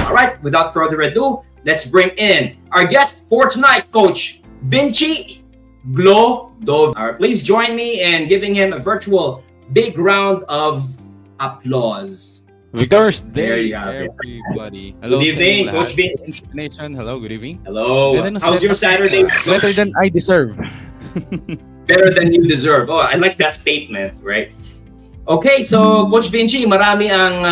All right, without further ado, let's bring in our guest for tonight, Coach Vinci Glodov. All right, please join me in giving him a virtual big round of applause. Victor's Day, everybody. Hello, good evening, Coach Vinci. Inspiration. Hello, good evening. Hello. How's your Saturday? Better than I deserve. Better than you deserve. Oh, I like that statement, right? Okay, so Coach Vinci, marami ang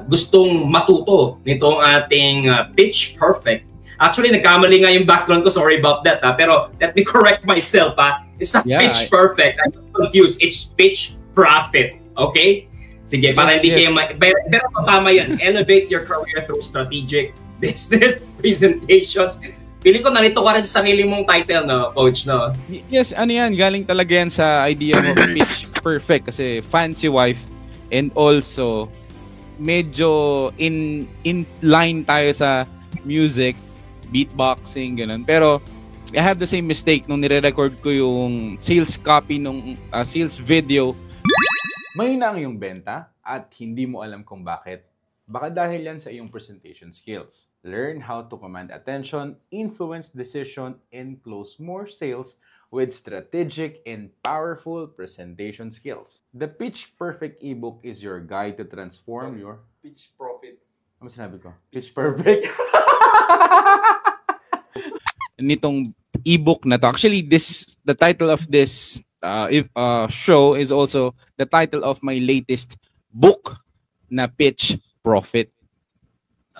gustong matuto nitong ating Pitch Perfect. Actually, nagkamali nga yung background ko. Sorry about that. Pero let me correct myself. It's not Pitch Perfect. I'm confused. It's Pitch Profit. Okay? Sige, para hindi kayo pero tama yan. Elevate your career through strategic business presentations. Feeling ko nalito ka rin sa sarili mong title, no, Coach, no? Yes, ano yan? Galing talaga yan sa idea mo Pitch Perfect kasi fancy wife and also medyo in line tayo sa music, beatboxing, ganun. Pero I have the same mistake nung nire-record ko yung sales copy nung sales video. Mahina ang iyong benta at hindi mo alam kung bakit. Baka dahil yan sa iyong presentation skills. Learn how to command attention, influence decision, and close more sales with strategic and powerful presentation skills. The Pitch Perfect ebook is your guide to transform your Pitch Profit. Ano sinabi ko? Pitch Perfect. Nitong ebook na to. Actually, the title of this show is also the title of my latest book na Pitch Profit.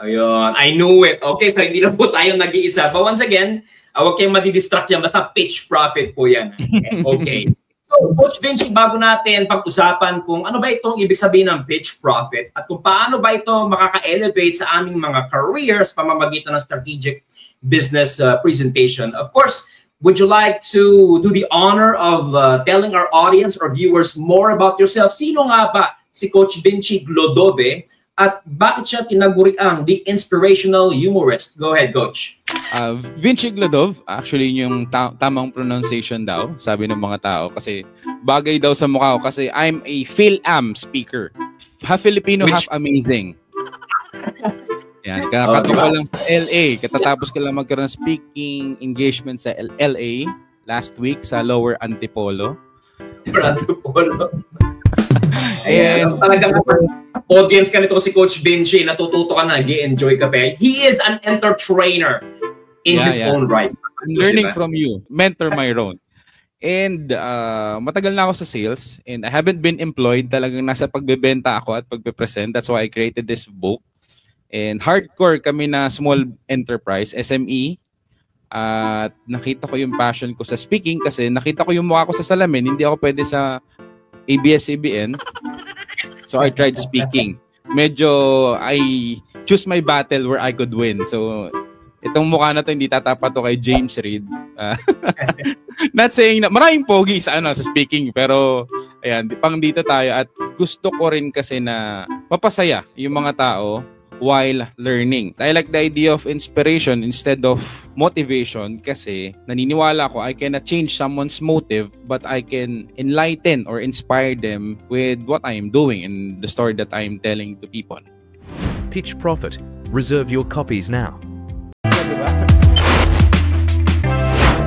Ayun, I knew it. Okay, so hindi na po tayo nag-iisa. But once again, huwag kayong madidistract yan. Basta Pitch Profit po yan. Okay. So, Coach Vinci, bago natin pag-usapan kung ano ba itong ibig sabihin ng Pitch Profit at kung paano ba ito makaka-elevate sa aming mga careers pamamagitan ng strategic business presentation. Of course, would you like to do the honor of telling our audience or viewers more about yourself? Sino nga ba si Coach Vinci Glodov at bakit siya tinaguriang the inspirational humorist? Go ahead, Coach. Vinci Glodov, actually yung tamang pronunciation daw, sabi ng mga tao, kasi bagay daw sa mukha ko kasi I'm a Phil-Am speaker. Half Filipino, half amazing. Yan, kakatawa ko lang sa LA. Katatapos ko lang magkaroon ng speaking engagement sa LA last week sa Lower Antipolo. And talagang audience ka nito si Coach Vinci, natututo ka na, nag-enjoy ka pa. He is an entertainer in his own right. I'm learning from you. Mentor my own. And matagal na ako sa sales and I haven't been employed. Talagang nasa pagbebenta ako at pagpe-present. That's why I created this book. And hardcore kami na small enterprise, SME. At nakita ko yung passion ko sa speaking kasi nakita ko yung mukha ko sa salamin. Hindi ako pwede sa ABS-CBN. So I tried speaking. Medyo I choose my battle where I could win. So itong mukha na to hindi tatapat to kay James Reid. Not saying na maraming pogi sa sa speaking pero ayan, pang dito tayo at gusto ko rin kasi na mapasaya yung mga tao while learning. I like the idea of inspiration instead of motivation kasi naniniwala ko I cannot change someone's motive but I can enlighten or inspire them with what I am doing and the story that I am telling to people. Pitch Profit. Reserve your copies now.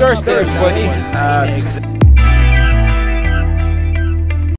Thursday, everybody.